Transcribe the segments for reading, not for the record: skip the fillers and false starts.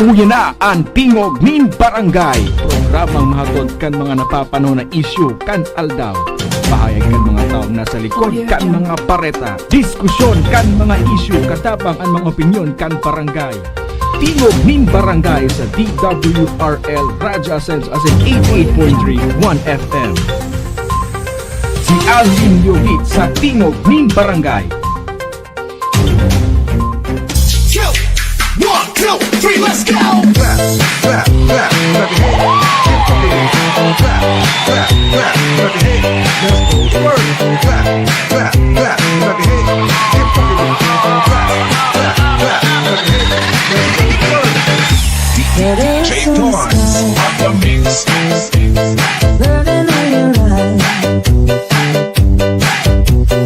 Uya na ang Tingog nin Barangay. Programang mahatod kan mga napapano na isyu kan aldaw. Bahayag kan mga taong nasa likod kan mga pareta. Diskusyon kan mga isyu katabang ang mga opinyon kan barangay. Tingog nin Barangay sa DWRL Radyo Ascens as in 88.3 1 FM. Si Alvin Yowit sa Tingog nin Barangay. 1, 2, 3, let's go! Clap, clap, clap, clap your hands. Clap, clap, clap, clap your hands. Let's go to work. Clap, clap, clap, clap your hands. Clap, clap, clap, clap your hands. Let's go to work. DJ Torrance on the mix. Burning in your eyes.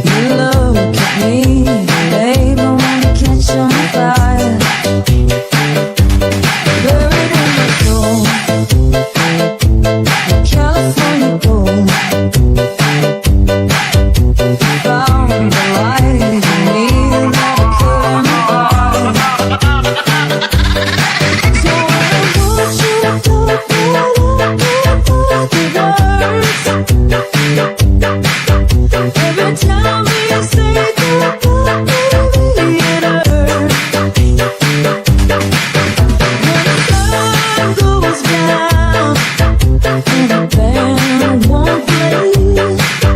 You look at me, babe, I wanna catch on fire. Buried in my soul, California gold. Found the light in me that I couldn't find. So I want you to put the words. Every time we say goodbye, baby, it hurts. When the sun goes down and the band won't play, I'll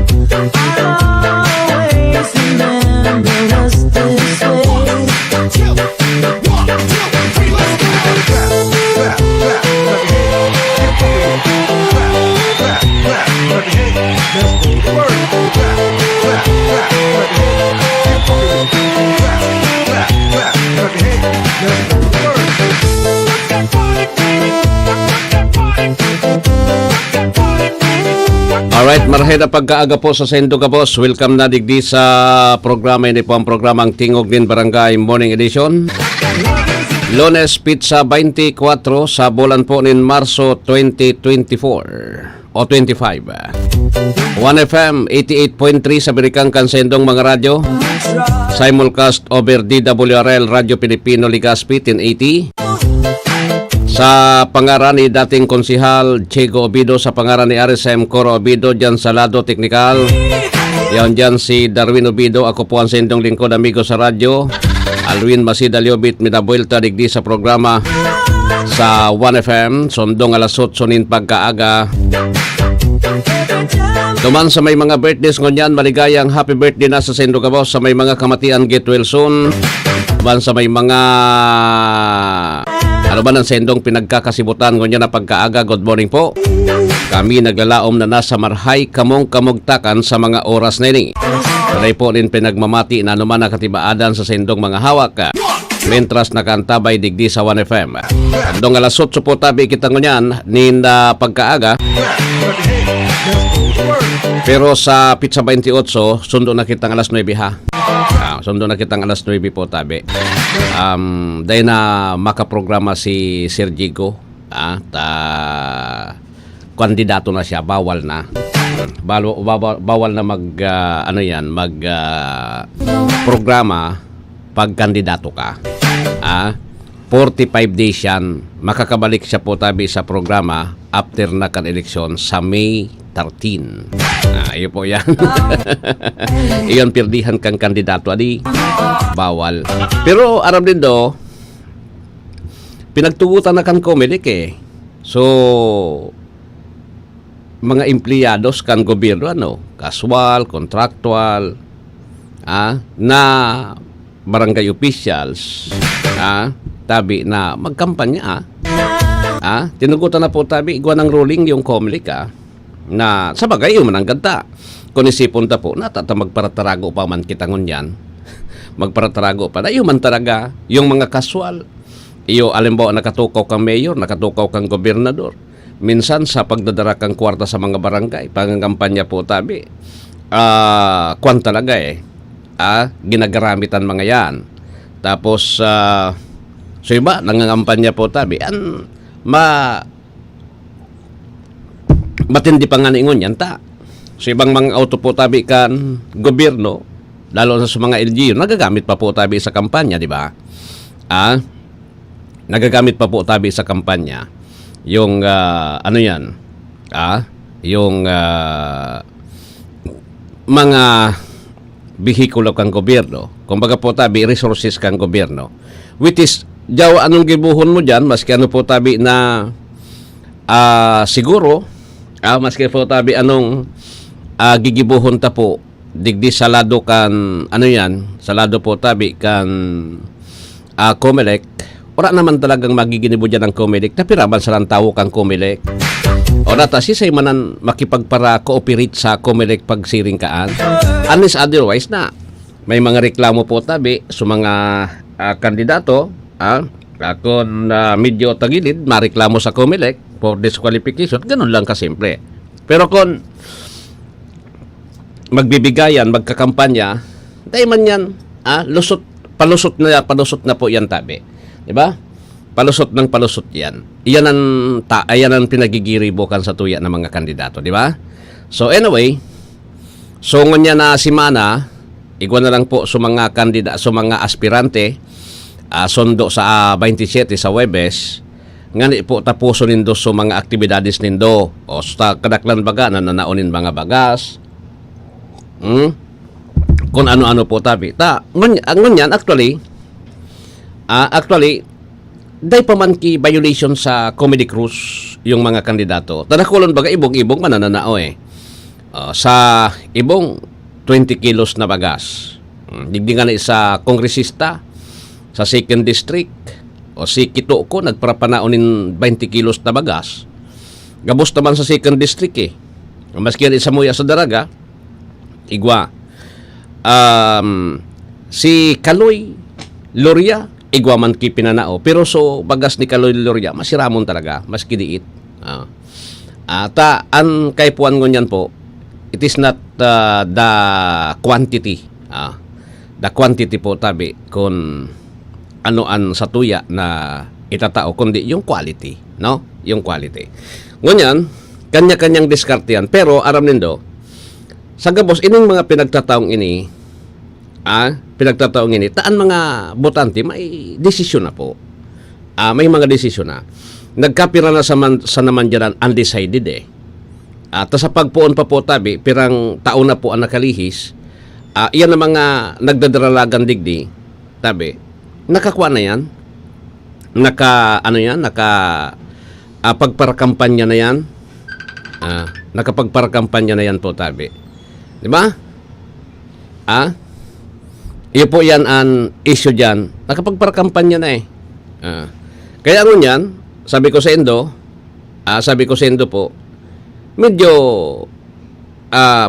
always remember us this way. 1, 2, 3, let's go! Clap, clap, clap, clap your hands. Clap, clap, clap, clap your hands. Let's go to work. Clap, clap, clap, clap your hands. Clap, clap, clap, clap your hands. Let's go to work. Alright, maraheda pagkaaga po sa Sendo ka boss. Welcome na digdi sa programa. Ini po ang programang Tingog din Barangay Morning Edition. Lunes, Pizza 24 sa bulan po nin Marso 2024 o 25. 1FM 88.3 sa Birikang Kansendong mga radyo. Simulcast over DWRL Radio Pilipino Ligaspi 1080. Sa pangaran ni dating konsihal Chego Obido, sa pangaran ni RSM Coro Obido, dyan sa lado teknikal. Yan dyan si Darwin Obido. Ako po ang sendong lingkod, amigo sa radyo. Alwin Masida Liobit, minabuelta digdi sa programa sa 1FM. Sondong alas 8 nin pagkaaga. Tuman sa may mga birthdays ngunyan, maligayang happy birthday na sa Sendo Kabaw. Sa may mga kamatian, get well soon. Tuman sa may mga ano ba ng sendong pinagkakasibutan ngunyan na pagkaaga, good morning po. Kami naglalaom na nasa marhay kamong kamugtakan sa mga oras na ini. Talay po rin pinagmamati na anuman nakatibaadan sa sendong mga hawak. Mentras nakantabay digdi sa 1FM. Andong alas 8 po tabi kita ngunyan ninda pagkaaga. Pero sa Pizza 28, sundo na kitang alas 9 ha. Sundo na kitang alas 9 po tabi. Dahil na makaprograma si Sir Jigo. Kandidato na siya, bawal na. Bawal na mag programa pag kandidato ka. 45 days yan. Makakabalik siya po tabi sa programa after na kan eleksyon sa May 13. Iyo po yan. Iyon pirdihan kang kandidato adi. Bawal. Pero aram din do, pinagtugutan na kan Comelec eh. So mga empleyados kan gobyerno casual, contractual, na barangay officials, tabi na magkampanya, tinugutan na po tabi igwa ng ruling yung Comelec na sa bagay yung manang ganda. Kung isipon ta po, natata magparatarago pa man kita ngunyan. Magparatarago pa. Na yung man talaga, yung mga casual. Iyo, alimbawa, nakatukaw kang mayor, nakatukaw kang gobernador. Minsan sa pagdadara kang kwarta sa mga barangay, pangangampanya po tabi. Kwan talaga ginagaramitan mga yan. Tapos, so iba, nangangampanya po tabi. Matindi pa nga ningon yan ta. So ibang mga auto po tabi kan gobyerno, lalo na sa mga LGU, nagagamit pa po tabi sa kampanya, di ba? nagagamit pa po tabi sa kampanya yung ano yan, yung mga bihikulo kang gobyerno. Kumbaga po tabi, resources kang gobyerno. Which is, jawa anong gibuhon mo dyan, maski ano po tabi na siguro, maski po tabi anong gigibuhon ta po, digdi salado kan, ano yan, salado po tabi kan Comelec, ora naman talagang magiginibo dyan ang Comelec, tapiraman sa lang tao kang Comelec. O data, sisay manan makipagpara cooperate sa Comelec pagsiring kaan. Unless otherwise na, may mga reklamo po tabi sa mga kandidato, kung medyo tagilid, mareklamo sa Comelec for disqualification, ganun lang kasimple. Pero kung magbibigayan, magkakampanya, dahil man yan, palusot na po yan tabi. Diba? Palusot ng palusot yan. Iyan ang pinagigiribukan sa tuya ng mga kandidato, di ba? So anyway, so ngunya na si Mana, igwa na lang po sa mga sa mga aspirante, sundo sa 27 sa Webes, ngani po tapuso nindo sa mga aktibidades nindo, o sa kadaklan baga na nanaunin mga bagas, kung ano-ano po tabi. Ngunyan, actually, day pa man ki violation sa Comedy Cruise yung mga kandidato. Tadakulon baga ibong-ibong manananao sa ibong 20 kilos na bagas. Digdingan na sa kongresista sa 2nd District o si Kito ko nagparapanaonin 20 kilos na bagas. Gabos naman sa 2nd District Maski yan isa muya sa daraga, igwa. Si Kaloy Loria, igwa man ki pinanao. Pero so, bagas ni Kaloy Loria, masiramon talaga, maski diit. An kay puan ngunyan po, it is not the quantity. The quantity po tabi kung anoan sa tuya na itatao, kundi yung quality. No? Yung quality. Ngunyan, kanya-kanyang diskarte yan. Pero, aram nindo, sa gabos, ining mga pinagtataong ini, taan mga botante, may desisyon na po. May mga desisyon na. Nagkapira na sa naman dyan undecided At sa pagpuon pa po tabi, pirang taon na po ang nakalihis, iyan ang mga nagdadralagan digdi, tabi, nakakuha na yan, pagparakampanya na yan, nakapagparakampanya na yan po tabi. Di ba? Iyo po yan ang issue dyan. Nakapagparakampanya na Kaya ano yan, sabi ko sa Indo po, medyo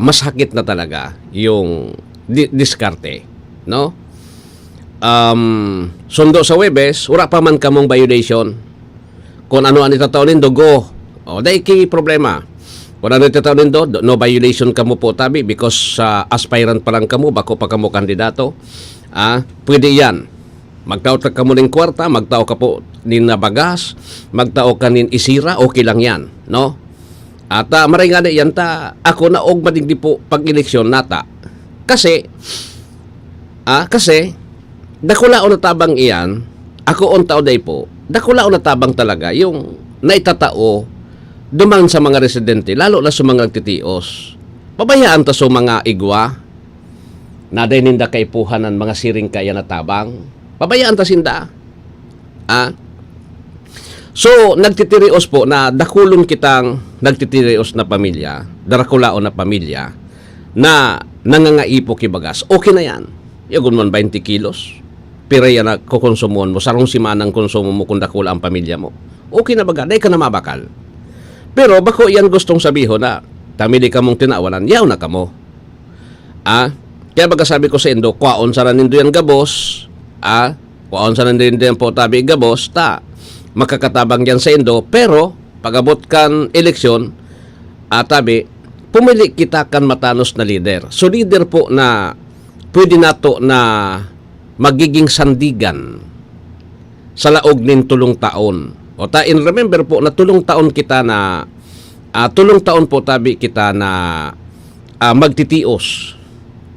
masakit na talaga yung diskarte. No? Sundo sa Webes, wala pa man kamong violation. Kung ano ang itatawin, go. Dahil ki problema. Kung ano itatawin no violation kamo po tabi because aspirant pa lang kamo, bako pa kamo kandidato. Pwede yan. Magtao ka mo ng kwarta, magtao ka po nin na bagas, magtao ka nin isira, okay lang yan. No? At maray nga yan ako na og madigdi po pag-eleksyon nata. Kasi dakula o natabang iyan, ako on tao day po, dakula o natabang talaga yung naitatao duman sa mga residente, lalo na sa mga nagtitios. Pabayaan ta sa mga igwa, na day ninda kaipuhan ng mga siring kaya natabang. Pabayaan ta sinda. So, nagtitirios po na dakulon kitang nagtitirios na pamilya, darakulaon na pamilya, na nangangaipo kibagas. Okay na yan. Yagun man 20 kilos. Pira yan na kukonsumon mo. Sarong simanang konsumo mo kung dakula ang pamilya mo. Okay na baga. Day ka na mabakal. Pero bako yan gustong sabiho na tamili ka mong tinawanan, yaw na ka mo. Kaya baga sabi ko sa Indo, kwaon sa nindo yan gabos, kwaon sa nindo yan po tabi gabos, makakatabang yan sa Indo, pero pagabot kan eleksyon, tabi, pumili kita kan matanos na leader. So leader po na pwede nato na magiging sandigan sa laog nin tulong taon. O remember po na tulong taon kita na tulong taon po tabi kita na magtitios.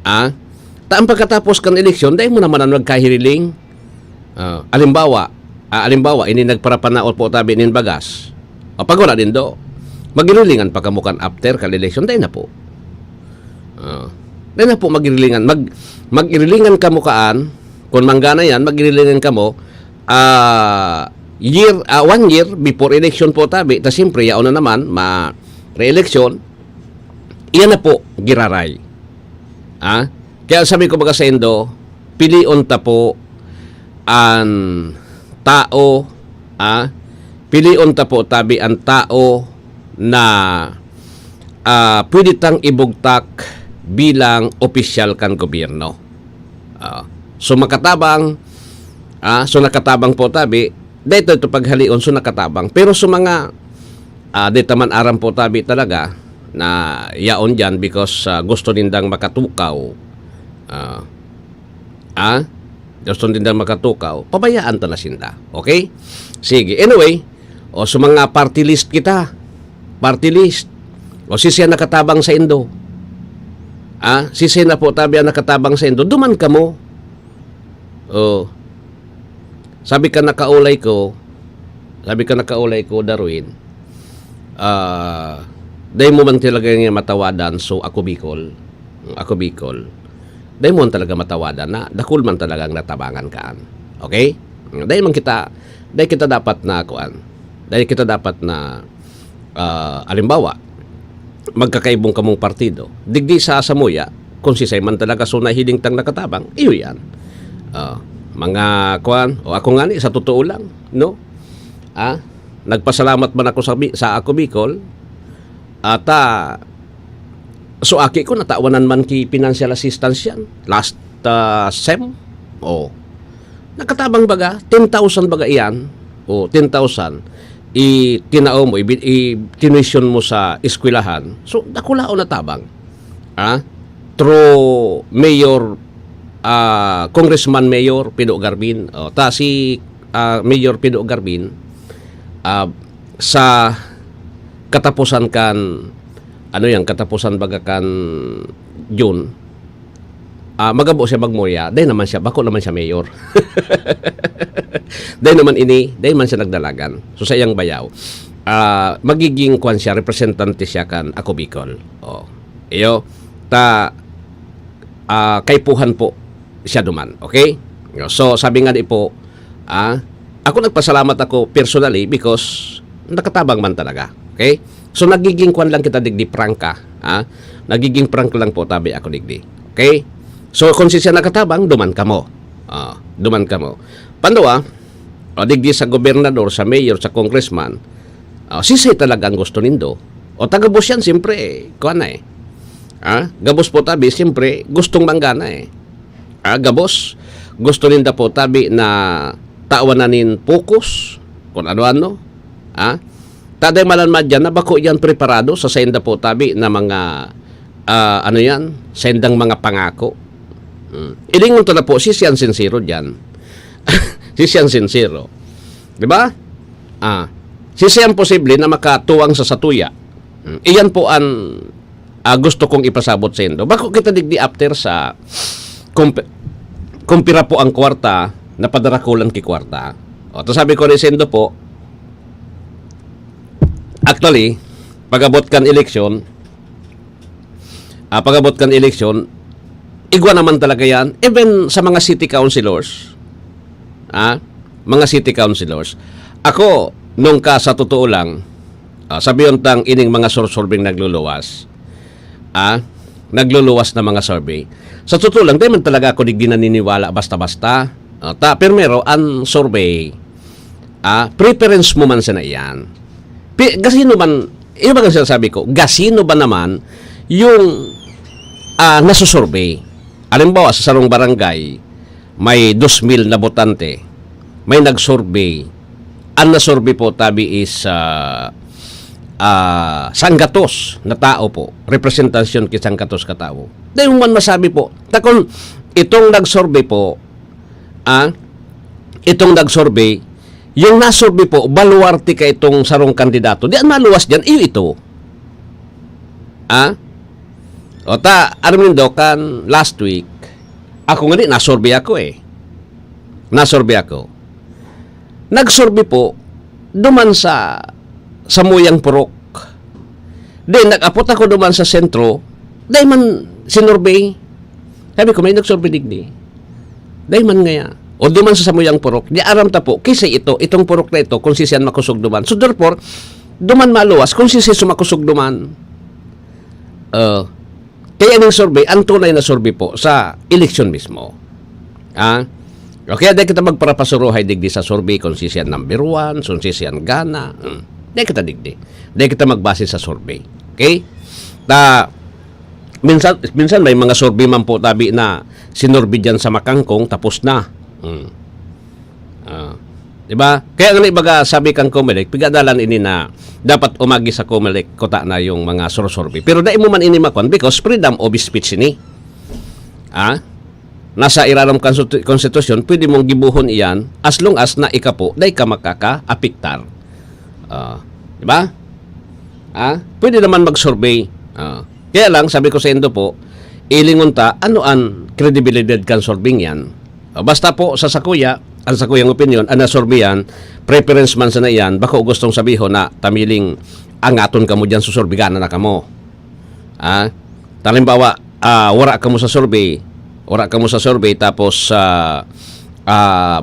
Ang pagkatapos kan eleksyon, dahil mo naman ang nagkahiriling. Alimbawa, alimbawa, ini nagparapanaot po tabi nin bagas. O pag wala din do, magirilingan pa kamukan after kal-election, dahil na po. Dahil na po magirilingan. Magirilingan kamukaan, kung manggana yan, magirilingan kamo, 1 year before election po tabi, ta siyempre, yaon na naman, ma-re-election, iyan na po, giraray. Kaya sabi ko baga sa Indo, pilion ta po ang tao, pilion ta po tabi ang tao na pwede tang ibugtak bilang opisyal kan gobyerno. So nakatabang po tabi, dito ito paghalion so nakatabang. Pero sa mga dito man aram po tabi talaga na yaon dyan because gusto nindang makatukaw. Gusto nindang makatukaw, pabayaan ta na sinda. Okay? Sige. Anyway, sa mga party list kita, party list, si siya nakatabang sa Indo. Si siya na po tabi ang nakatabang sa Indo, duman ka mo. Sabi ka nakaulay ko, Darwin, dahil mo man talaga nga matawadan, so ako Bicol, dahil mo man talaga matawadan na, dakul man talagang natabangan kaan. Okay? Dahil kita dapat na kuan, alimbawa, magkakaibong kamong partido, digdi sa Samoya, kung si Simon talaga so nahiling tang nakatabang, iyo yan. Mga kuan, ako nga ni, sa totoo lang, no? Nagpasalamat man ako sa ako Bicol, at so aki ko natawanan man ki financial assistance yan, last SEM, nakatabang baga, 10,000 baga iyan, 10,000, itinao mo, i-tuition mo sa eskwelahan, so nakulao na tabang, through Mayor, Congressman Mayor Pido Garbin, si Mayor Pido Garbin, sa katapusan kan, katapusan baga kan June, magabo siya magmoya, dahil naman siya, bako naman siya mayor. Dahil man siya nagdalagan. So sa iyang bayaw, magiging kwan siya, representante siya kan ako Bicol. Kaipuhan po siya duman. Okay? So sabi nga di po, ako nagpasalamat ako personally because nakatabang man talaga. Okay? So nagiging kwan lang kita digdi prangka. Nagiging prank lang po tabi ako digdi. Okay? So kung siya nakatabang, duman ka mo. Pandawa, digdi sa gobernador, sa mayor, sa congressman, sisay talagang gusto nindo. Tagabos yan, siyempre, kuan na gabos po tabi, siyempre, gustong manggana gabos, gusto ninda po tabi na tawanin focus, kung ano-ano, taday malanmad dyan, na bako yan preparado sa senda po tabi na mga, sendang mga pangako. Ilingon to na po, si Sian Sincero dyan. Si Sian Sincero. Diba? Si Sian posible na makatuwang sa satuya. Iyan po ang gusto kong ipasabot sa indo. Bako kita digdi after sa kumpira po ang kwarta na padarakulan ki kwarta. To sabi ko ni Sendo po, actually, pagabot kan eleksyon, igwa naman talaga yan, even sa mga city councilors, ako, nung sa totoo lang, sabiyon tang ining mga sursurbing nagluluwas na mga survey. Sa totoo lang, di man talaga ako di naniniwala basta-basta. Pero ang survey, preference mo man sa na iyan. Gasino man, yun ba ang sinasabi ko, gasino ba naman yung nasusurvey? Alimbawa, sa sarong barangay, may 2,000 na botante, may nag-survey. Ang na-survey po tabi is sanggatos na tao po, representasyon ki sanggatos ka tao. Dahil man masabi po, takon itong nag-survey po, yung na-survey po, baluarte ka itong sarong kandidato, di ang maluwas dyan, ito. Alam niyo kan last week, ako nga di, na-survey ako. nagsurvey po duman sa Samuyang Purok. Then nag-apot ako duman sa sentro, dahil man sinurvey. Sabi ko, may nagsurvey digdi. Dahil man ngaya. O duman sa Samuyang Purok, di aram ta po, kasi itong purok na ito, kung sisiyan makusog duman. So therefore, duman maluwas, kung sisiyan sumakusog duman. Kaya ng survey, ang tunay na survey po sa election mismo. Okay, dahil kita magparapasuruhay digdi sa survey kung sisiyan number 1, kung sisiyan gana. Dahil kita digdi. Dahil kita magbase sa survey. Okay? Minsan may mga survey man po tabi na sinurvey dyan sa Makangkong, tapos na. Diba? Kaya nga ibaga sabi kang Comelec, pigadalan ini na dapat umagi sa Comelec kota na yung mga survey. Pero dahil mo man ini makon because freedom of speech ini. Nasa iraram konstitusyon, pwede mong gibuhon iyan as long as na ikapo, dahil ka makaka-apiktar. Diba? Pwede naman mag-survey. Kaya lang, sabi ko sa Indo po, ilingon ta, ano ang credibility kan surveying yan? Basta po sa sakuya, ang sakuyang opinion, ang nasurvey yan, preference man sa na yan, baka gustong sabihin na tamiling angaton ka mo dyan sa survey, gana na ka mo. Talimbawa, wara ka mo sa survey, tapos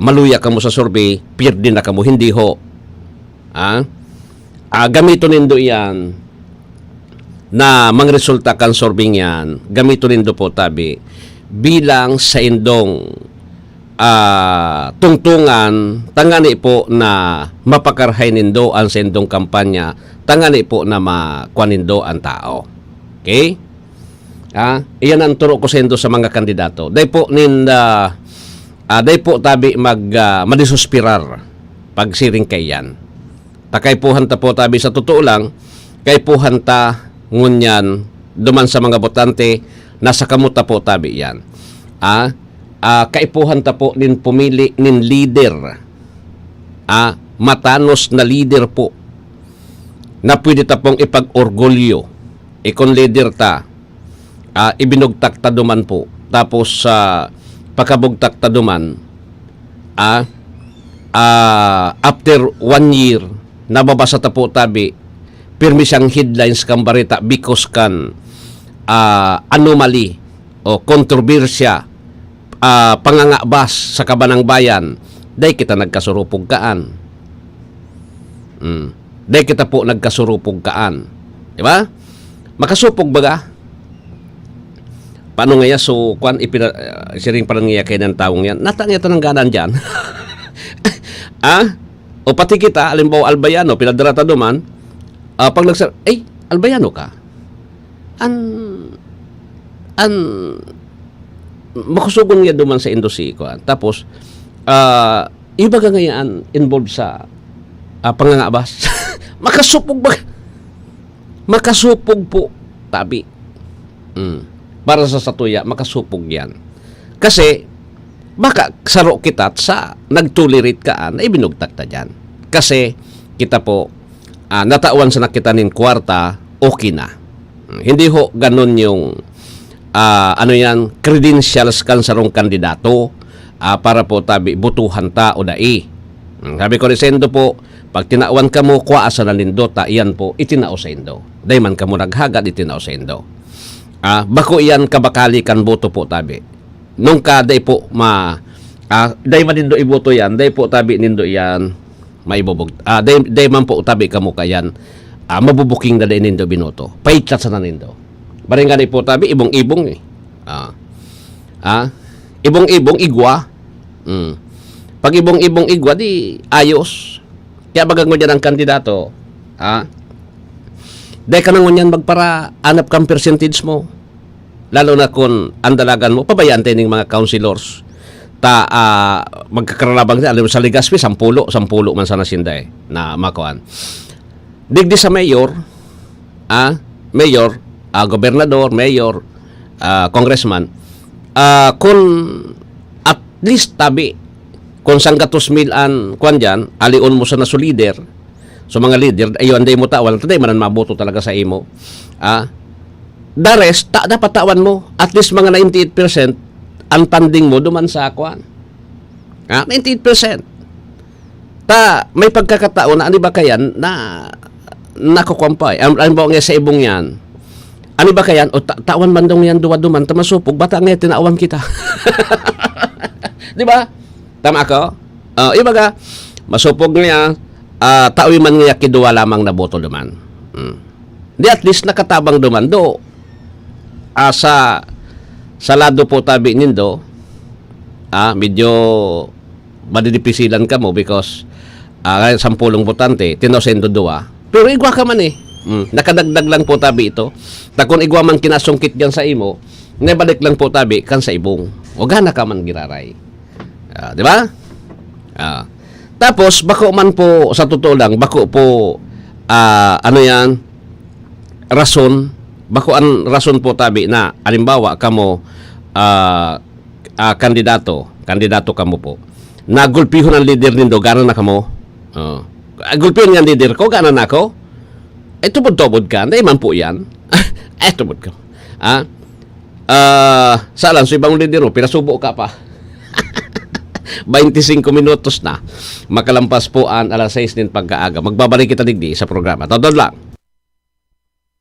maluya ka mo sa survey, pierde na ka mo, hindi ho. Gamito nindo yan na mga resulta kan survey yan, gamito nindo po tabi bilang sa indong tungtungan, tangani po na mapakarhay nindo ang sa indong kampanya, tangani po na makwanindo ang tao. Okay? Iyan ang turo ko sa indo sa mga kandidato. Dahil po tabi madisuspirar pagsiring kay yan. Takay po hanta po tabi sa totoo lang, kay po hanta ngunyan duman sa mga botante, nasa kamuta po tabi yan. Kaipuhan ta po nin pumili nin leader. Matanos na leader po na pwede ta pong ipag-orgulyo. Ikon leader ta, ibinugtak ta duman po. Tapos pagkabugtak ta duman, after 1 year, nababasa ta po tabi, pirmi siyang headlines kang barita because kan anomaly o kontrobersya, pangangabas sa kabanang bayan, dahil kita nagkasurupog kaan. Dahil kita po nagkasurupog kaan. Diba? Makasupog baga? Paano nga so, siring parang nga kayo ng taong yan, natang ito ng ganan dyan. O pati kita, alimbawa Albayano, pinadarata duman, pag Albayano ka, makusugon nga duman sa Indosi ko. Tapos, iba ka ngayon involved sa pangangabas. Makasupog ba? Makasupog po, tabi. Para sa satuya, makasupog yan. Kasi, baka saro kita sa nagtulirit kaan, ay binugtak ta dyan. Kasi, kita po, natawan sa nakita nin kwarta, okay na. Hindi ho ganun yung credentials kan sarong kandidato para po tabi butuhan ta o dai. Sabi ko resendo po, pag tinawan ka mo kwa asa na lindota, iyan po itinao sa indo. Day man ka mo naghagad itinao sa indo. Bako iyan kabakali kan boto po tabi. Nung ka day po day man nindo iboto yan, day po tabi nindo yan maibubog. Day man po tabi ka mo kayan. Mabubuking na din nindo binoto. Paitlat sa nanindo. Baringan po tabi, ibong-ibong eh. Ibong-ibong igwa. Pag ibong-ibong igwa, di ayos. Kaya bagang ngunyan ang kandidato. Dahil ka nang ngunyan magpara, anap kang percentage mo. Lalo na kung andalagan mo, pabayaan tayo ng mga councilors. Magkakaralabang alam sa Legazpi, 10 man sana sinda eh, na makuan. Digdi sa mayor, gobernador, mayor, congressman, kung at least tabi, kung sang katusmil an kuan dyan, alion mo sa naso leader, so mga leader, ayon day mo tawan, taday manan maboto talaga sa imo. The rest, dapat tawan mo, at least mga 98% ang funding mo duman sa kuan. 98%. may pagkakataon na, ba kayan, na nakukumpay. Ang ba nga sa ibong yan, ba kayan, o tawan man daw yan duwa-duman, tamasupog, bata nga tinaawan kita. Di ba? Tama ako? Iba ka, masupog niya, tawi man nga kiduwa lamang na boto duman. Di at least nakatabang duman do. Sa lado po tabi nindo, medyo madidipisilan ka mo because 10 botante, tinosendo duwa. Pero igwa ka man eh. Nakadagdag lang po tabi ito. Kung igwa man kinasungkit dyan sa imo, nabalik lang po tabi kan sa ibong. O gana ka man giraray. Di ba? Tapos, bako man po, sa totoo lang, bako po, rason, bako ang rason po tabi na, alimbawa, kamo, kandidato kamo po, nagulpihon ang leader nindo, gana na kamo, gulpihon ang leader ko, gana na ako, tubod-tubod ka, hindi man po yan, tubod ka, saalan, so ibang leader mo, pinasubo ka pa, 25 minutos na, makalampas po ang alas 6 din pagkaaga, magbabalik kita digdi sa programa, todod lang.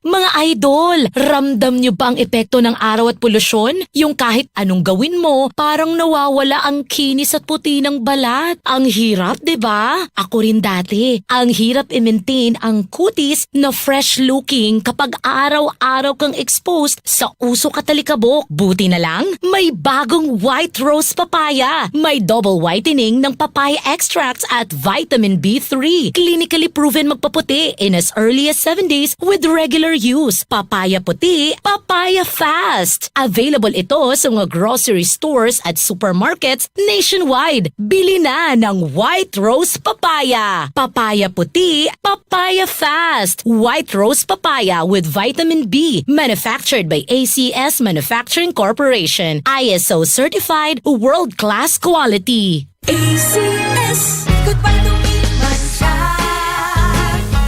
Mga idol, ramdam nyo ba ang epekto ng araw at polusyon? Yung kahit anong gawin mo, parang nawawala ang kinis at puti ng balat. Ang hirap, 'di ba? Ako rin dati. Ang hirap i-maintain ang kutis na fresh looking kapag araw-araw kang exposed sa usok at talikabok. Buti na lang, may bagong white rose papaya. May double whitening ng papaya extracts at vitamin B3. Clinically proven magpaputi in as early as 7 days with regular use. Papaya puti, papaya fast. Available ito sa mga grocery stores at supermarkets nationwide. Bili na ng White Rose Papaya. Papaya puti, papaya fast. White Rose Papaya with vitamin B. Manufactured by ACS Manufacturing Corporation. ISO certified, world-class quality. ACS, goodbye to me, Mancha.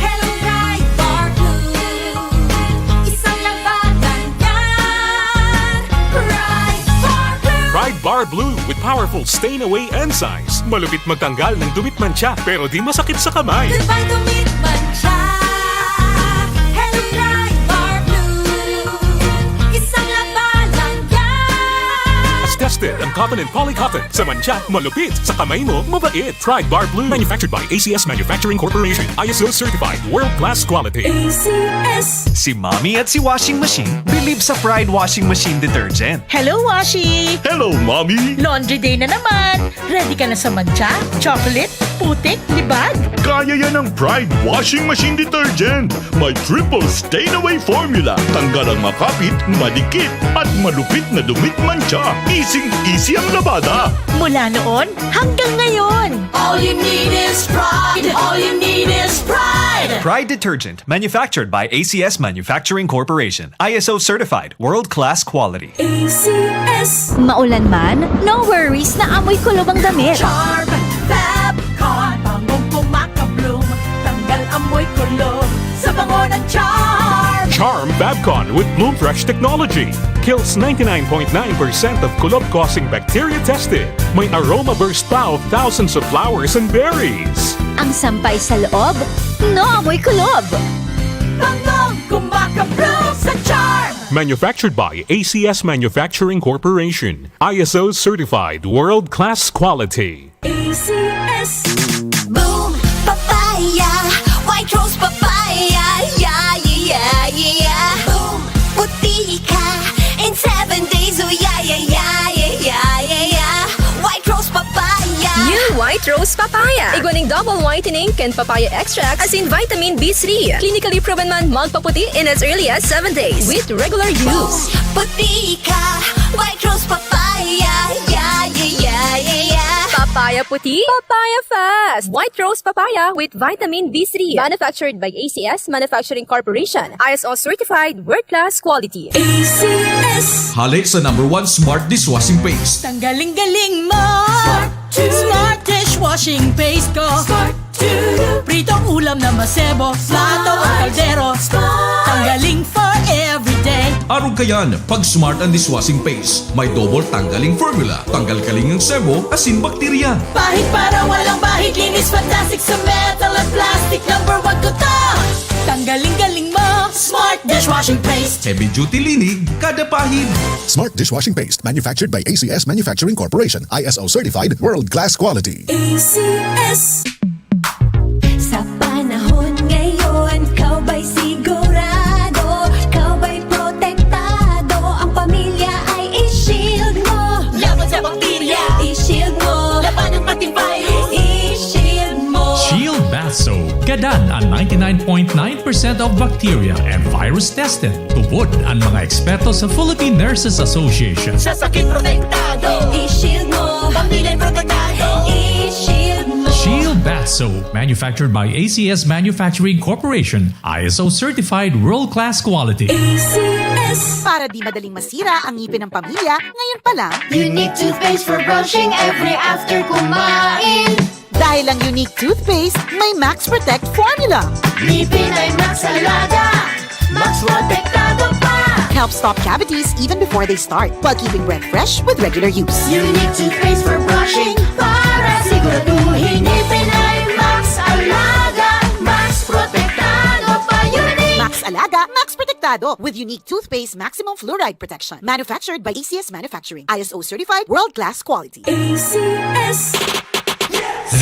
Hello, Ride Bar Blue. Isang labanan yan. Ride Bar Blue. Ride Bar Blue with powerful stain-away enzymes. Malupit magtanggal ng dumit mancha pero di masakit sa kamay. Goodbye to me, Mancha. Hello, Ride Bar Blue. Isang labanan yan. As tested ang cotton and polycotton. Sa mancha, malupit. Sa kamay mo, mabait. Ride Bar Blue. Manufactured by ACS Manufacturing Corporation. ISO certified. World-class quality. ACS. Si Mommy at si Washing Machine believe sa Pride Washing Machine Detergent. Hello, Washi! Hello, Mommy! Laundry day na naman! Ready ka na sa mancha, chocolate, putik, libag? Kaya yan ang Pride Washing Machine Detergent. May triple stain-away formula. Tanggal ang makapit, madikit, at malupit na dumit mancha. Easy ang labada. Mula noon hanggang ngayon! All you need is pride. All you need is pride. Pride Detergent, manufactured by ACS Manufacturing Corporation. ISO certified, world-class quality. ACS. Maulan man, no worries na amoy kulob ang damit. Charm, Fabcon, bangong kumakabloom. Tanggal amoy kulob sa bango ng charm. Charm Babcon with Bloom Fresh technology. Kills 99.9% of kulob-causing bacteria tested. May aroma burst pa of thousands of flowers and berries. Ang sampay sa loob, no amoy kulob. Bangong kumakabloom sa charm. Manufactured by ACS Manufacturing Corporation. ISO certified world-class quality. ACS. Boom, papaya. White rose papaya. Yeah, yeah, yeah. Boom, puti ka. In 7 days, oh yeah, yeah, yeah, yeah, yeah, yeah, yeah. White rose papaya. New White Rose Papaya. Igwaning double whitening and papaya extract as in vitamin B3. Clinically proven man magpaputi in as early as 7 days with regular use. Puti ka. White rose papaya. Yeah, yeah, yeah, yeah, yeah. Papaya puti, papaya fast. White Rose Papaya with vitamin B3. Manufactured by ACS Manufacturing Corporation. ISO certified world-class quality. ACS. Halik sa #1 Smart Dishwashing Paste. Tanggaling-galing mo! Smart Smart dishwashing paste ko! Smart Pritong ulam na masebo, plato o kaldero. Tanggaling for everyday. Arog kayan, pag Smart and Dishwashing Paste, may double tanggaling formula. Tanggal kaling ng sebo, asin bakterya. Bahid para walang bahid, linis fantastic sa metal at plastic. Number 1 ko to. Tanggaling-galing mo, Smart Dishwashing Paste. Heavy duty linig, kada pahid. Smart Dishwashing Paste, manufactured by ACS Manufacturing Corporation, ISO certified, world-class quality. ACS. Sa panahon ngayon, kau ba'y sigurado? Kau ba'y protektado? Ang pamilya ay i-shield mo. Laban sa bakterya, I-shield mo. laban ng pating virus. I-shield mo. Shield Bath Soap. Gadan ang 99.9% of bacteria and virus tested. Tubod ang mga eksperto sa Philippine Nurses Association. Sa sakit protektado, I-shield mo. pamilya protektado. I-shield mo. Shield Bath Soap, manufactured by ACS Manufacturing Corporation, ISO certified world-class quality. ACS. Para di madaling masira ang ngipin ng pamilya, ngayon pa lang, Unique toothpaste for brushing every after kumain. dahil ang unique toothpaste, may Max Protect formula. Ngipin ay Max Alaga. Max protektado pa. Helps stop cavities even before they start, while keeping breath fresh with regular use. Unique toothpaste for brushing para siguraduhin ngipin ay Max Alaga. Max protektado pa. Unique. Max Alaga, Max Protectado with unique toothpaste maximum fluoride protection. Manufactured by ACS Manufacturing. ISO certified world-class quality. ACS.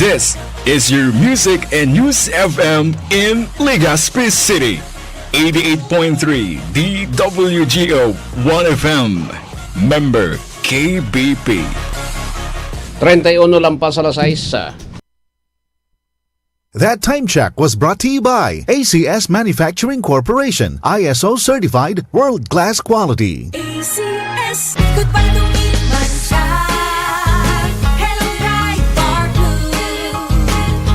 This is your Music and News FM in Legazpi City. 88.3 DWGO 1FM. Member KBP. 31 lampas alas 6. That time check was brought to you by ACS Manufacturing Corporation, ISO certified, world-class quality. ACS. Goodbye to meet man siya. Hello, Ride Bar Blue.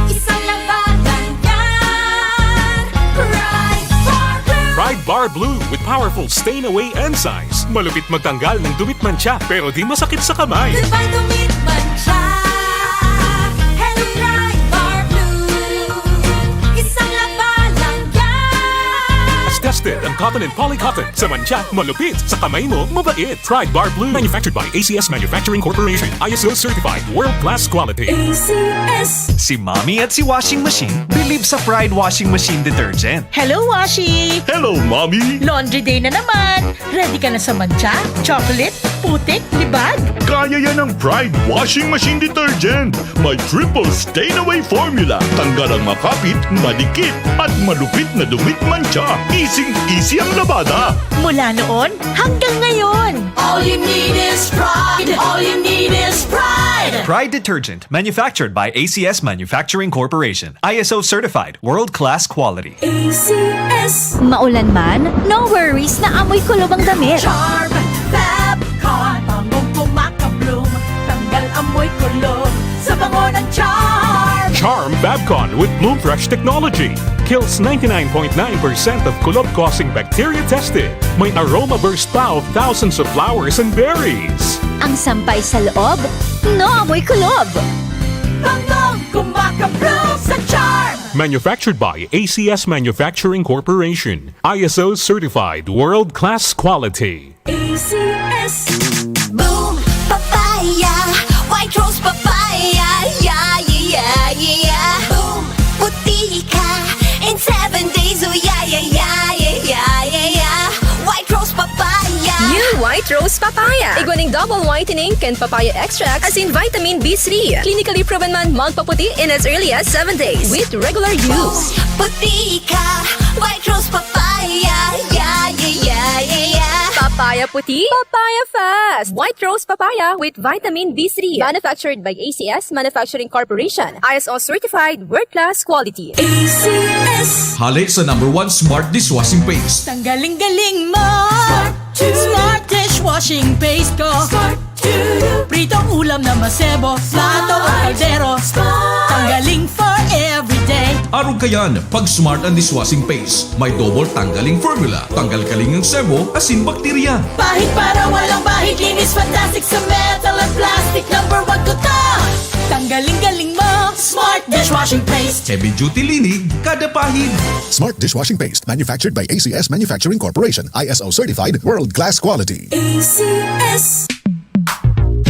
Isang labanan yan. Ride Bar Blue. Pride Bar Blue with powerful stain-away enzymes. Malupit magtanggal ng dumit mancha pero di masakit sa kamay. Goodbye to meet man siya. Hello, Ride Bar Blue. Isang labanan yan. As tested ang cotton and polycotton. Sa mancha, malupit. Sa kamay mo, mabait. Pride Bar Blue. Manufactured by ACS Manufacturing Corporation. ISO certified. World-class quality. ACS. Si Mommy at si Washing Machine believe sa Pride Washing Machine Detergent. Hello, Washi! Hello, Mommy! Laundry day na naman. Ready ka na sa mancha, chocolate, putik, libag? Kaya yan ang Pride Washing Machine Detergent. May triple stain-away formula. Tanggal ang makapit, madikit, at malupit na dumit mancha. Easy ang labada. Mula noon hanggang ngayon. All you need is pride. All you need is pride. Pride Detergent, manufactured by ACS Manufacturing Corporation. ISO certified, world-class quality. ACS. Maulan man, no worries na amoy kulob ang damit. Charm. Fabcon. Bangong pumakabloom, tanggal amoy kulo sa bango ng charm. Charm Babcon with Bloom Fresh technology. Kills 99.9% of kulob-causing bacteria tested. May aroma burst pa of thousands of flowers and berries. Ang sampay sa loob, no amoy kulob. Bangong kumakabloom sa charm. Manufactured by ACS Manufacturing Corporation. ISO certified world-class quality. ACS. Boom. Papaya. White rose papaya. Yeah, yeah, yeah. Boom. Puti ka. In 7 days. Oh, yeah, yeah, yeah, yeah, yeah, yeah. White rose papaya. New White Rose Papaya. Iguaning double whitening and papaya extract as in vitamin B3. Clinically proven man magpaputi in as early as 7 days with regular use. Puti ka. White rose papaya. Yeah, yeah, yeah, yeah, yeah. Papaya puti, papaya fast. White Rose Papaya with vitamin B3. Manufactured by ACS Manufacturing Corporation. ISO certified, world-class quality. ACS. Hali sa number 1 Smart Dishwashing Paste. Tanggaling-galing mo. Smart dishwashing paste ko. Smart Pritong ulam na masebo, plato o kaldero. Tanggaling for everyday. Arog kayan, pag Smart and Dishwashing Paste, may double tanggaling formula. Tanggal kaling ng sebo, asin bakterya. Bahid para walang bahid, linis fantastic sa metal at plastic. Number 1 ko to. Tanggaling-galing mo, Smart Dishwashing Paste. Heavy duty linig, kada pahid. Smart Dishwashing Paste, manufactured by ACS Manufacturing Corporation. ISO certified, world-class quality. ACS.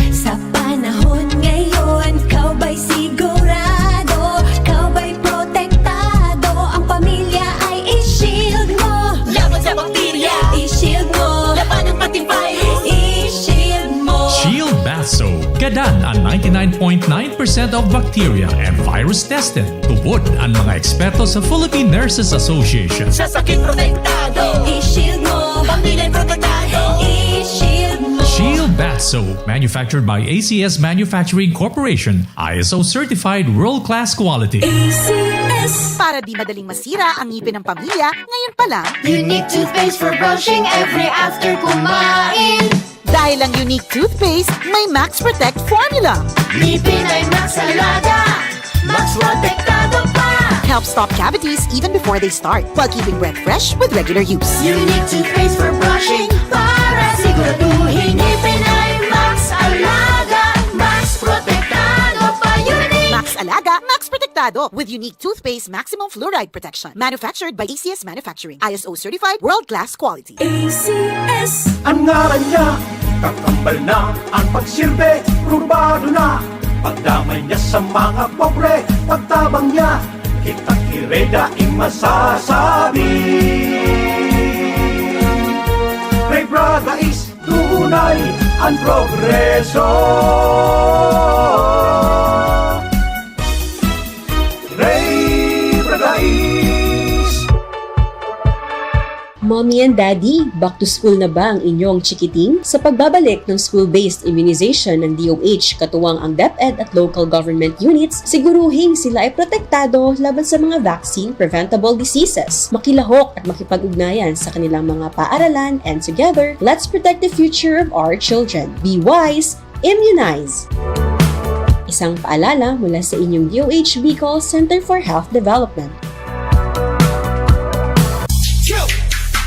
Sa panahon ngayon, kau ba'y sigurado? Kau ba'y protektado? Ang pamilya ay i-shield mo. Laban sa bakterya, I-shield mo. laban ng pati virus. I-shield mo. Shield Bath Soap. Gadan ang 99.9% of bacteria and virus tested. Tubod ang mga eksperto sa Philippine Nurses Association. Sa sakit protektado, I-shield mo. pamilya'y protektado. I-shield mo. Shield Bath Soap, manufactured by ACS Manufacturing Corporation, ISO certified world-class quality. ACS. Para di madaling masira ang ngipin ng pamilya, ngayon pa lang, Unique toothpaste for brushing every after kumain. dahil ang unique toothpaste, may Max Protect formula. Ngipin ay Max Alaga. Max protektado pa. Helps stop cavities even before they start, while keeping breath fresh with regular use. Unique toothpaste for brushing para siguraduhin ngipin ay Max Alaga. Max protektado pa. Unique. Max Alaga, Max Protectado with unique toothpaste maximum fluoride protection. Manufactured by ACS Manufacturing. ISO certified world-class quality. ACS. Ang ngaran niya, kakambal na ang pagsilbi, probado na. Pagdamay niya sa mga pobre, pagtabang niya, kitang kireda ang masasabi. Ray Braga is tunay ang progreso. Ray Braga is Mommy and Daddy, back to school na ba ang inyong chikiting? Sa pagbabalik ng school-based immunization ng DOH, katuwang ang DepEd at local government units, siguruhing sila ay protektado laban sa mga vaccine-preventable diseases. Makilahok at makipag-ugnayan sa kanilang mga paaralan, and together, let's protect the future of our children. Be wise, immunize! Isang paalala mula sa inyong DOH Bicol Center for Health Development.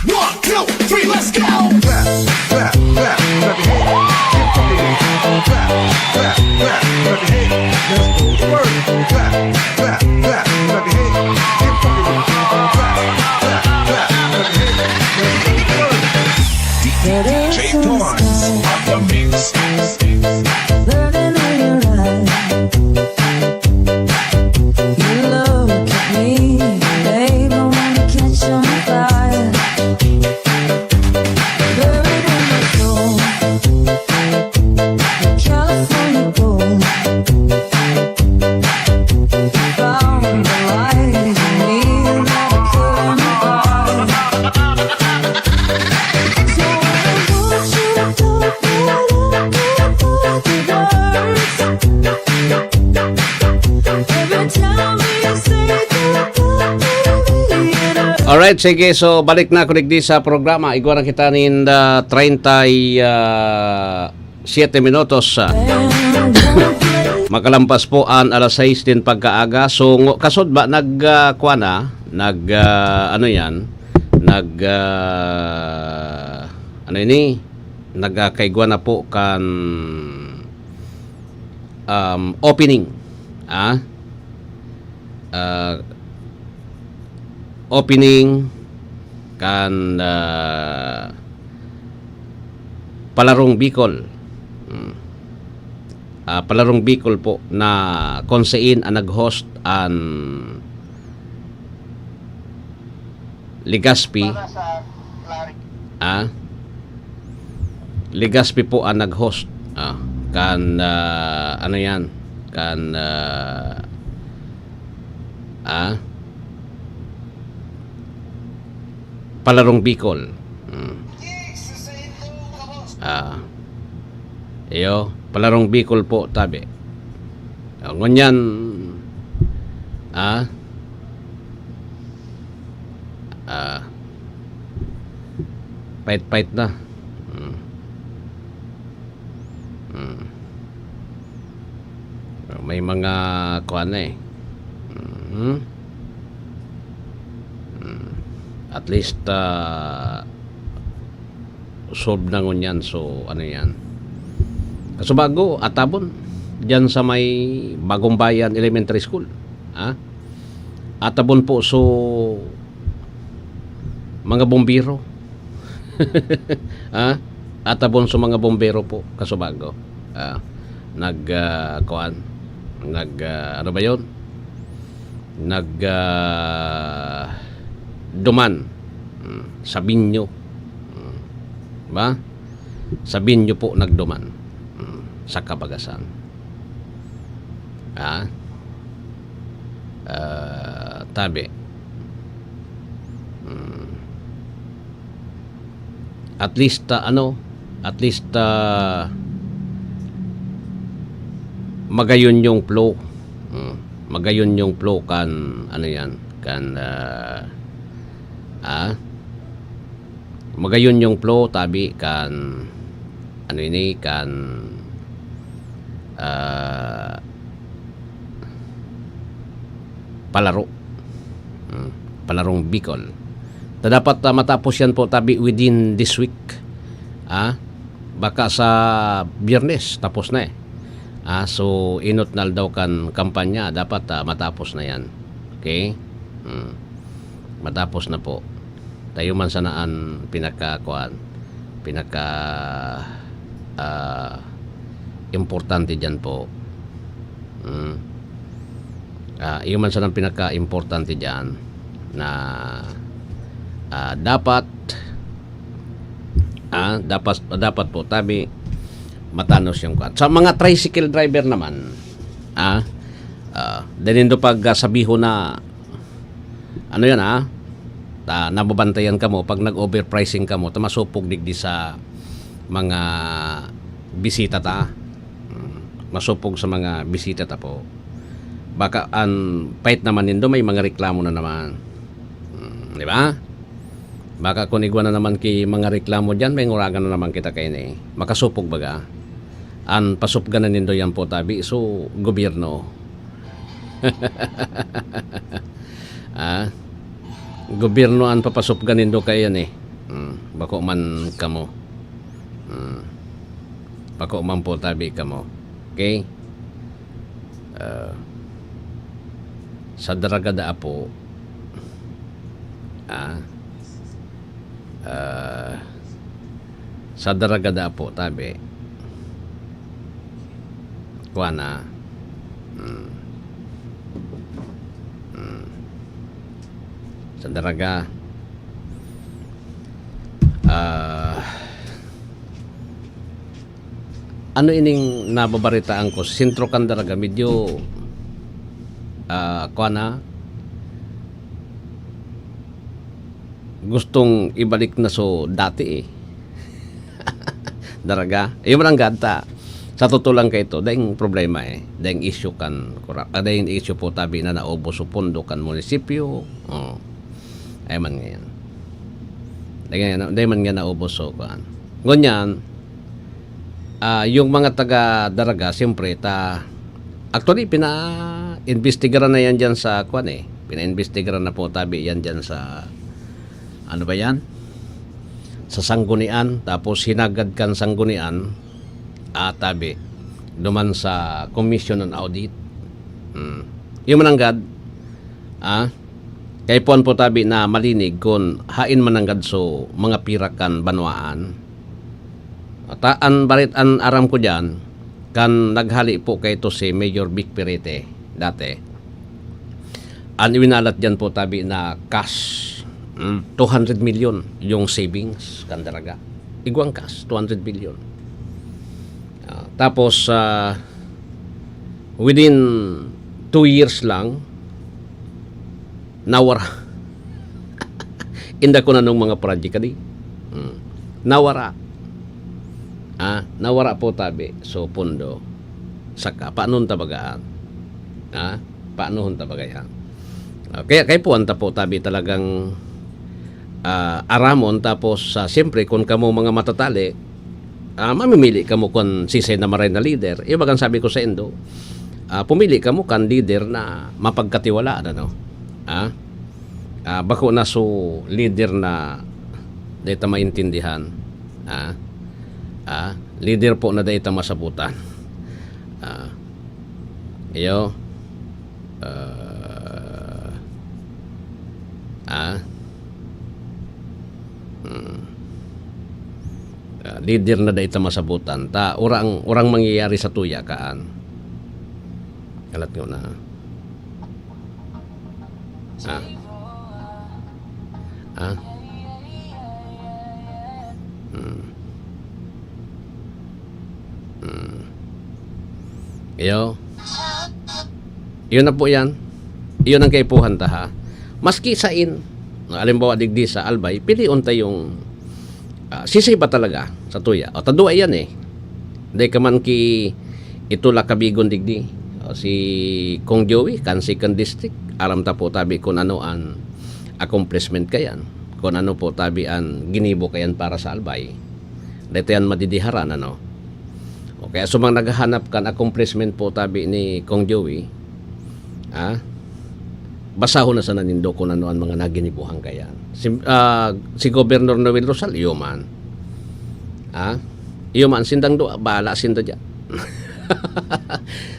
1, 2, 3, let's go! Clap, clap, clap, clap your hands. Clap, clap, clap, clap your hands. Let's go to work. Clap, clap, clap, clap your hands. Clap, clap, clap, clap your hands. Let's go to work. DJ Torrance on the mix. Burning on your eyes. You look at me, babe, I wanna catch on fire. Buried in my soul, California gold. Found the light in me that I couldn't hide. So I want you to talk the words. Every time you say Alright, sige. So, balik na kunig di sa programa. Igwa na kita nin 37 minutos. Makalampas po ang alas 6 din pagkaaga. So, kasod ba nagkaigwa na po kan opening. Opening kan Palarong Bicol. Palarong Bicol po na konsein ang nag-host ang Legazpi. Legazpi po ang nag-host. Kan Palarong Bicol. Palarong Bicol po tabi. Ngunyan pait-pait na. May mga kuan eh. At least solve na ngunyan. So ano yan, kaso bago atabon diyan sa may Bagong Bayan Elementary School. Atabon po so mga bombero. Atabon so mga bombero po Kasubago. Ano ba 'yon? Duman sa Binyo. Ba? Sa Binyo po nagduman sa Kabagasan. Tabi. At least magayon yung flow. Magayon yung flow kan ano yan kan magayon yung flow tabi kan ano ini kan palarong Bicol. Dapat matapos yan po tabi within this week. Baka sa Biyernes tapos na so inot na daw kan kampanya dapat matapos na yan. Okay? Matapos na po. Tayo man sanaan pinaka importante diyan po. Iyon man sanang pinaka importante diyan na dapat po tabi matanos yung kuan. Sa mga tricycle driver naman, dinindo pag sabiho na ano yan nababantayan ka mo pag nag-overpricing ka mo, masupog digdi sa mga bisita masupog sa mga bisita po. Baka pait naman nindo may mga reklamo na naman. Di ba? Baka kung igwa na naman ki mga reklamo diyan, may nguragan na naman kita kay ni. Makasupog baga. Pasupgan na nindo yan po tabi so gobyerno. Gobyerno papasupgan nindo kay yan bako man kamo. Bako man po tabi kamo. Okay? Sa Daragada po sa Daragada po tabi kuana sa Daraga ano ining nababaritaan ko sentro kan Daraga medyo kuana gustong ibalik na so dati Daraga yung man ganta sa totoo lang kay ito dahil problema dahil issue kan dahil issue po tabi na naubos o pondo kan munisipyo ay man ngayon dahil man nga naubos o kan ngunyan yung mga taga Daraga siyempre actually pina-investigaran na yan dyan sa pina-investigaran na po tabi yan dyan sa ano ba yan? Sa Sanggunian, tapos hinagad kan Sanggunian tabi duman sa Commission on Audit. Yung mananggad kay puan po tabi na malinig kung hain mananggad so mga pirakan banwaan. Barit aram ko dyan kan naghali po kay to si Mayor Vic Perete dati. Iwinalat dyan po tabi na cash 200 million yung savings kan Daraga. Igwang cash 200 billion. Tapos within 2 years lang nawara. Inda ko na nung mga project kadi. Nawara. Nawara po tabi so pondo saka paano tabagaan. Paano tabagayan. Kaya po anta po tabi talagang aramon tapos siyempre kung kamo mga matatali mamimili kamo kung sisay na maray na leader bagang sabi ko sa Indo pumili kamo kan leader na mapagkatiwalaan bako na so leader na data maintindihan leader po na data masabutan Iyo. Leader na da ita masabutan ta urang mangyayari sa tuya kaan. Kalat ko na. Iyo. Iyon na po yan. Iyon ang kaipuhan ta ha. Maski sa alimbawa digdi sa Albay, piliun tayong sisay ba talaga sa tuya? O tadua yan eh. Day ka man ki itula kabigon digdi. O, si Kong Joey, kan second district. Aram ta po tabi kung ano ang accomplishment kayan. Kung ano po tabi ang ginibo kayan para sa Albay. Dito yan madidiharan ano. O kaya sumang naghahanap kan accomplishment po tabi ni Kong Joey. Basahon na sa nanindo kung ano ang mga naginibuhan kayan. Si Governor Noel Rosal, iyo man. Iyo man, sindang doa, bahala sinda dyan.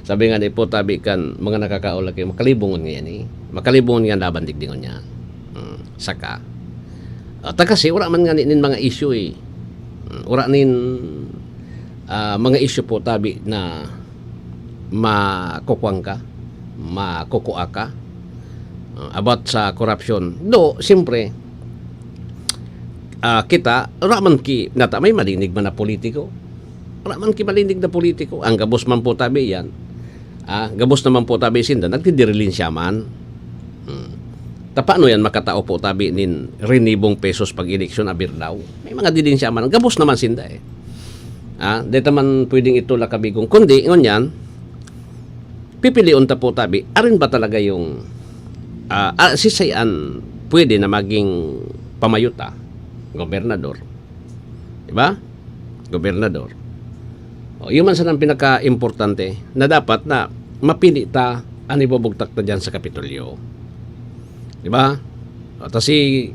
Sabi nga ni po, tabi kan, mga nakakaula kayo, makalibungon nga yan eh. Makalibungon nga laban digdingon yan. Saka. Kasi, wala man nga nin mga issue eh. Wala nin mga issue po, tabi na makukuwang ka, makukuha ka, about sa corruption. Do, siyempre, kita, raman ki, nata may malinig man na politiko. Raman ki malinig na politiko. Ang gabos man po tabi yan. Gabos naman po tabi sinda, nagtidirilin siya man. Paano yan makatao po tabi nin renibong pesos pag-eleksyon abir daw? May mga didin siya man. Gabos naman sinda eh. Dito man pwedeng ito lakabigong. Kundi, ngon pipiliun ta po tabi, arin ba talaga yung sisayan pwede na maging pamayuta, gobernador. Diba? Gobernador. Yun man sa nang pinaka-importante na dapat na mapili ta ang ibubugtak na dyan sa Kapitolyo. Diba? Tapos si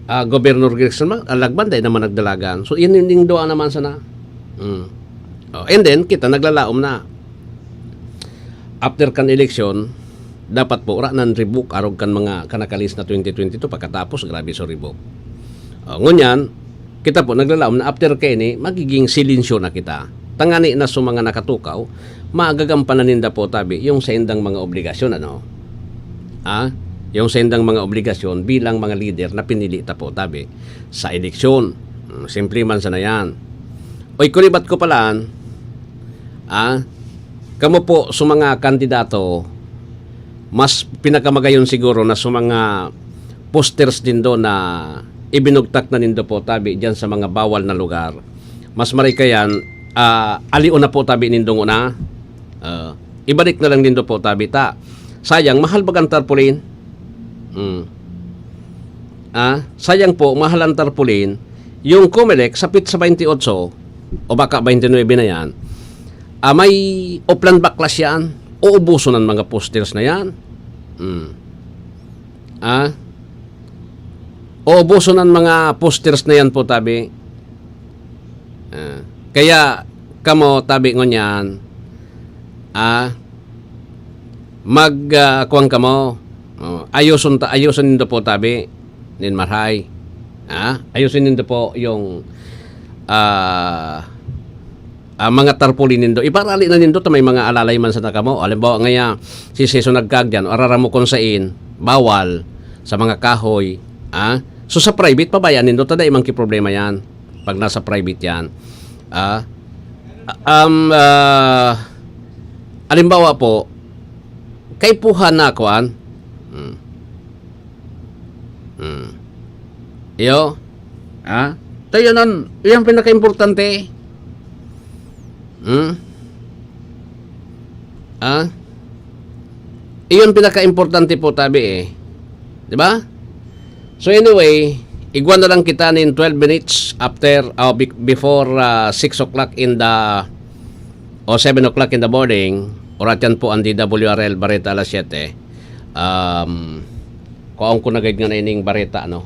Governor Gregson Alagban dahil naman nagdalagan. So, yun yung doa naman sana. And then, kita naglalaom na. After kan election, dapat po ura ng rebook arog kan mga kanakalis na 2022 pagkatapos grabe so rebook. Ngunyan, kita po naglalaom na after kay ni magiging silinsyo na kita. Tangani na sa mga nakatukaw, maagagampan na ninda po tabi yung sa indang mga obligasyon ano. Yung sa indang mga obligasyon bilang mga leader na pinili ta po tabi sa eleksyon. Simple man sana yan. Oy kulibat ko palaan, kamo po sa mga kandidato, mas pinakamagayon siguro na sa mga posters din do na ibinugtak na nindo po tabi dyan sa mga bawal na lugar. Mas marikayan, alion na po tabi nindong una. Ibalik na lang nindo po tabi ta. Sayang, mahal bagang tarpaulin. Sayang po, mahal ang tarpaulin. Yung Comelec, sapit sa 28 o baka 29 na yan, may upland backlash yan. Uubuso ng mga posters na yan. Uubuso ng mga posters na yan po tabi. Kaya kamo tabi ngon yan. Kuwang kamo. Ayusun nindo po tabi. Nin marhay. Ayusin nindo po yung mga tarpaulin nindo. Iparali na nindo ta may mga alalay man sa nakamo. Halimbawa ngaya si seso nagkagyan o araramo kon sain bawal sa mga kahoy. So sa private pabayaan nindo tada imang ki problema yan pag nasa private yan. Halimbawa po kay puhan na kuan. Iyo. Tayo nun, yung pinaka-importante. Iyon pinaka-importante po tabi eh. Diba? So anyway, igwan na lang kita nin 12 minutes after, before 6 o'clock in the, o 7 o'clock in the morning, orat yan po ang DWRL Bareta alas 7. Kuang ko nagayad nga na ining Bareta, no?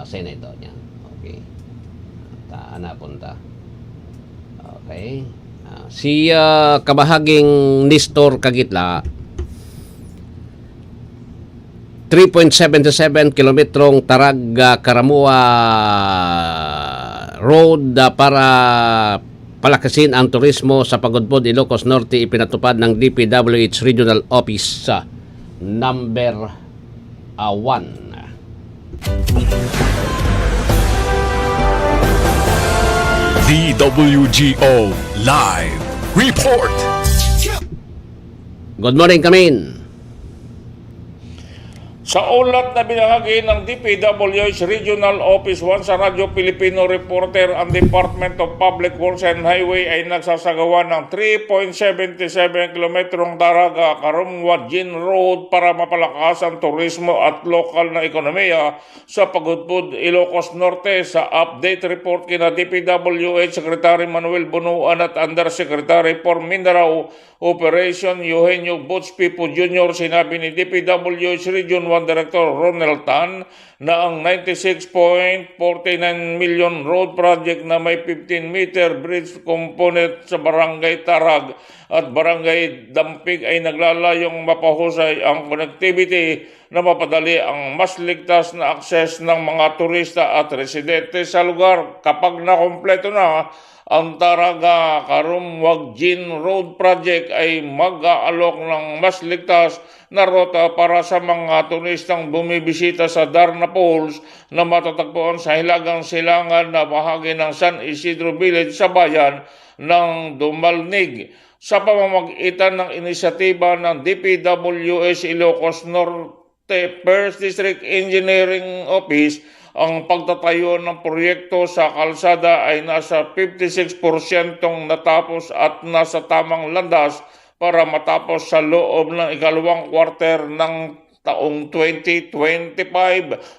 Senator yan. Okay. Taan na punta. Okay. Si kabahaging Nestor Kagitla, 3.77 kilometrong Tarag Karamua Road para palakasin ang turismo sa Pagudpod, Ilocos Norte, ipinatupad ng DPWH Regional Office number 1. DWGO Live Report. Good morning, Kamin. Sa ulat na binahagi ng DPWH Regional Office 1 sa Radyo Pilipino reporter, ang Department of Public Works and Highway ay nagsasagawa ng 3.77 kilometrong Daraga Karumwa Gin Road para mapalakas ang turismo at lokal na ekonomiya sa Pagudpud, Ilocos Norte. Sa update report kina DPWH Secretary Manuel Bunuan at Undersecretary for Mindanao Operation Eugenio Butch Pipo Jr., sinabi ni DPWH Region 1 Director Ronald Tan na ang 96.49 million road project na may 15-meter bridge component sa Barangay Tarag at Barangay Dampig ay naglalayong mapahusay ang connectivity na mapadali ang mas ligtas na akses ng mga turista at residente sa lugar. Kapag nakompleto na ang Taraga Karumwag Gin Road Project ay mag-aalok ng mas ligtas na rota para sa mga turistang bumibisita sa Darna Falls na matatagpuan sa Hilagang Silangan na bahagi ng San Isidro Village sa bayan ng Dumalnig. Sa pamamagitan ng inisyatiba ng DPWH Ilocos Norte First District Engineering Office, ang pagtatayo ng proyekto sa kalsada ay nasa 56% natapos at nasa tamang landas para matapos sa loob ng ikalawang quarter ng taong 2025.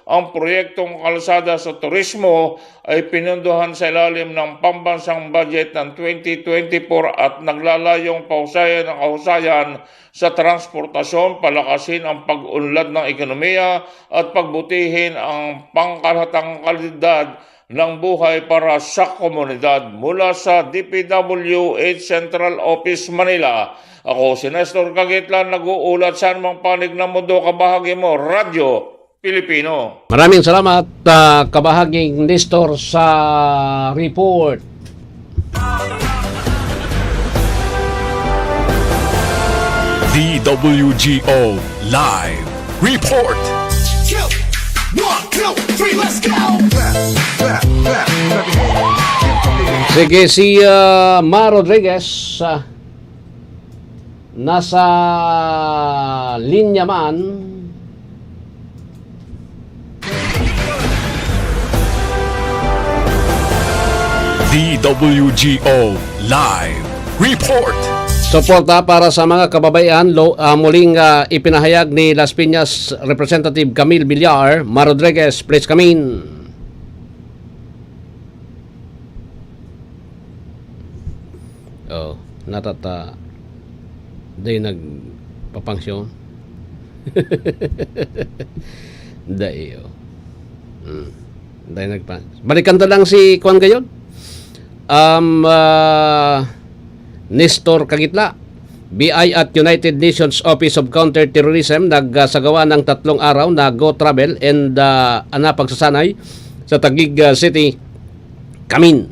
Ang proyektong kalsada sa turismo ay pinunduhan sa ilalim ng pambansang budget ng 2024 at naglalayong pausayan ng kahusayan sa transportasyon, palakasin ang pag-unlad ng ekonomiya at pagbutihin ang pangkalahatang kalidad ng buhay para sa komunidad. Mula sa DPWH Central Office, Manila, ako si Nestor Kagitla, nag-uulat sa anumang panig ng mundo. Kabahagi mo, Radyo Pilipino. Maraming salamat, kabahaging Nestor, sa report. DWGO Live Report. 1, 2, 3, let's go! Clap, clap, clap, clap your hands. Sige, si Ma Rodriguez, nasa linya man. DWGO Live Report. Suporta para sa mga kababayan, muling ipinahayag ni Las Piñas Representative Camille Villar. Ma Rodriguez, please come in. Oh, natata. Day nagpapangsyon. Day, oh. Day balikan ta lang si Kwan gayon. Nestor Kagitla, BI at United Nations Office of Counter-Terrorism nagsagawa ng 3 araw na Go Travel and pagsasanay sa Taguig City, Kamin.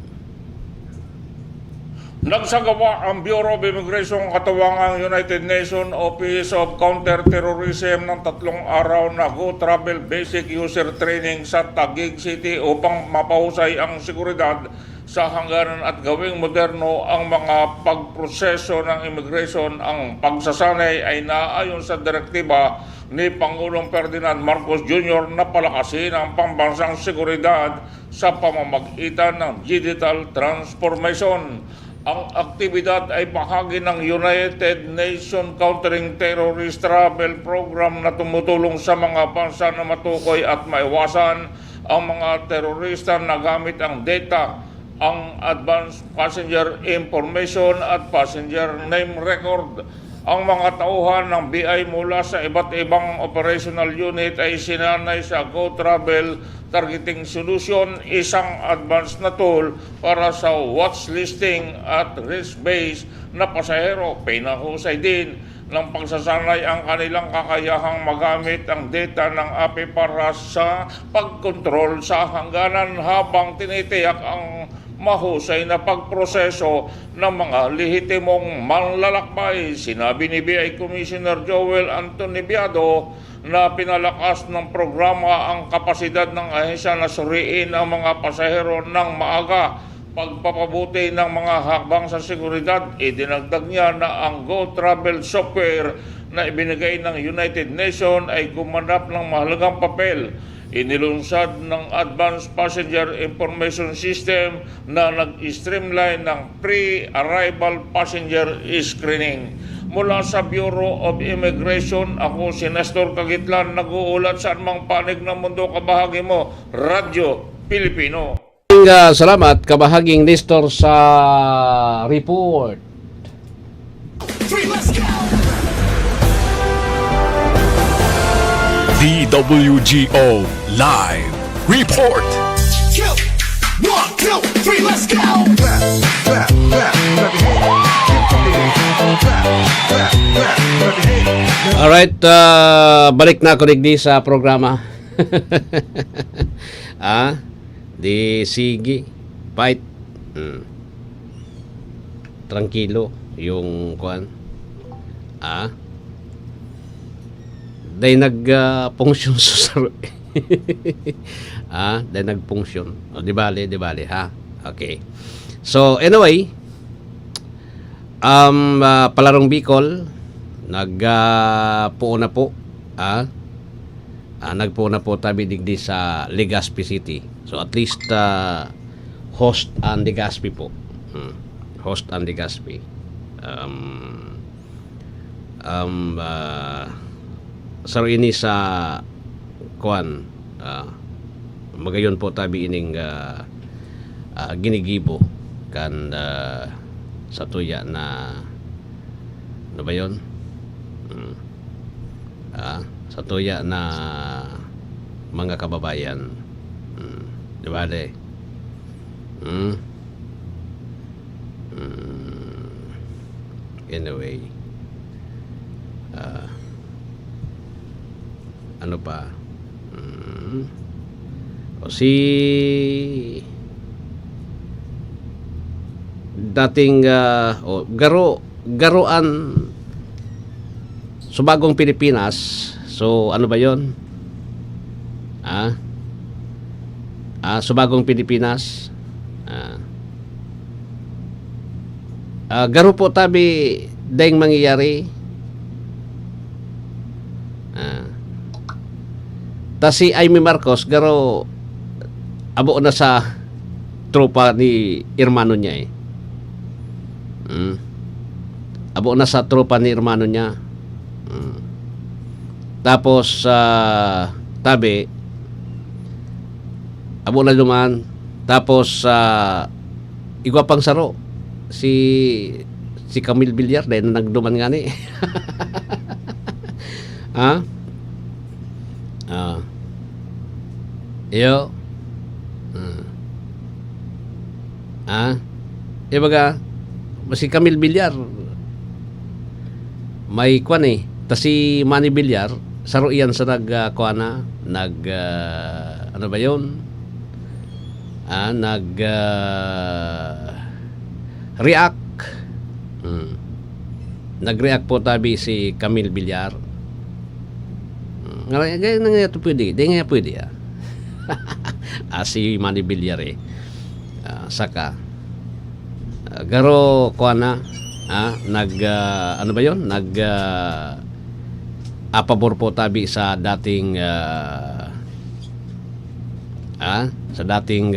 Nagsagawa ang Bureau of Immigration katawangang United Nations Office of Counter-Terrorism ng 3 araw na Go Travel Basic User Training sa Taguig City upang mapahusay ang seguridad sa hangganan at gawing moderno ang mga pagproseso ng immigration. Ang pagsasanay ay naayon sa direktiba ni Pangulong Ferdinand Marcos Jr. na palakasin ang pambansang seguridad sa pamamagitan ng digital transformation. Ang aktibidad ay bahagi ng United Nations Countering Terrorist Travel Program na tumutulong sa mga bansa na matukoy at maiwasan ang mga terorista na gamit ang data, ang advanced passenger information at passenger name record. Ang mga tauhan ng BI mula sa iba't ibang operational unit ay sinanay sa Go Travel Targeting Solution, isang advanced na tool para sa watch listing at risk-based na pasahero. Pinahusay din ng pagsasanay ang kanilang kakayahang magamit ang data ng API para sa pagkontrol sa hangganan habang tinitiyak ang mahusay na pagproseso ng mga lehitimong manlalakbay. Sinabi ni BI Commissioner Joel Anthony Biado na pinalakas ng programa ang kapasidad ng ahensya na suriin ang mga pasahero ng maaga. Pagpapabuti ng mga hakbang sa seguridad, idinagdag niya na ang Go Travel software na ibinigay ng United Nations ay gumanap ng mahalagang papel. Inilunsad ng Advanced Passenger Information System na nag-streamline ng pre-arrival passenger screening. Mula sa Bureau of Immigration, ako si Nestor Cagitlan, nag-uulat sa anumang panig ng mundo. Kabahagi mo, Radyo Pilipino. Salamat, kabahaging Nestor sa report. DWGO Live Report. 1, 2, 3, let's go! Clap, clap, clap, clap your hands. Clap, clap, clap, clap your hands. Alright, balik na ako digdi sa programa. Di sige, fight. Tranquilo yung kuan. Day nag-function sa day nag-function. Di bali, ha? Okay. So, anyway, Palarong Bicol, nagpuo na po, nagpuo na po tabi digdi sa Legazpi City. So, at least, host ang Legazpi po. Host ang Legazpi. Saro ini sa kuan magayon po tabi ining ginigibo kan sa tuya na ano ba yun sa tuya na mga kababayan di ba de anyway ano pa si dating garuan Subagong Pilipinas. So ano ba yon? Subagong Pilipinas. Garo po tabi daing mangyayari. Ta si Amy Marcos garo abo na sa tropa ni hermano niya abo na sa tropa ni hermano niya. Tapos tabi abo na duman. Tapos igwa pang saro si Camille Villar dahil na nagduman nga ni. Iyo. Baga si Camille Villar may kwan ta si Manny Villar saro iyan sa nagkuana ano ba yun react nag-react po tabi si Camille Villar nga pwede di nga pwede si Manny Villar saka garo kuana ano ba yon apabor po tabi sa dating sa dating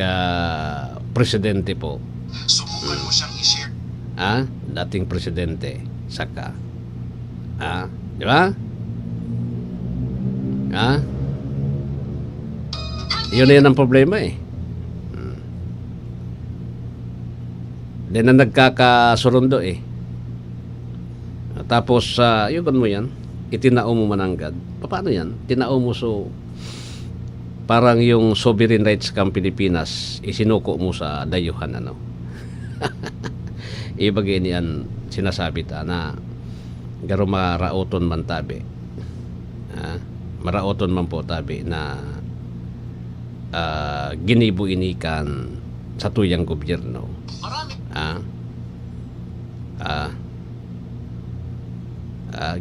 presidente po. Subukan mo siyang i-share. Dating presidente saka di ba? Yun na yan ang problema Then na nagkakasurundo Tapos, yung mo yan, itinao mo mananggad. Paano yan? Tinao mo so, parang yung sovereign rights kang Pilipinas, isinuko mo sa dayuhan, ano? Ibagay niyan, sinasabi ta na garo marauton man tabi. Marauton man po tabi na ginibo inikan sa tuyang gobyerno.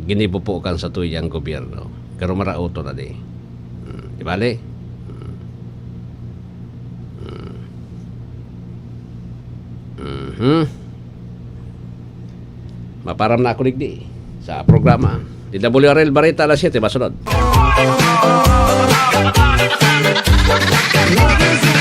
Ginibo po kan sa tuyang gobyerno. Garo marauton na di. Di bale? Maparam na ako digdi sa programa. Di WRL Barita alas 7 masunod. Love is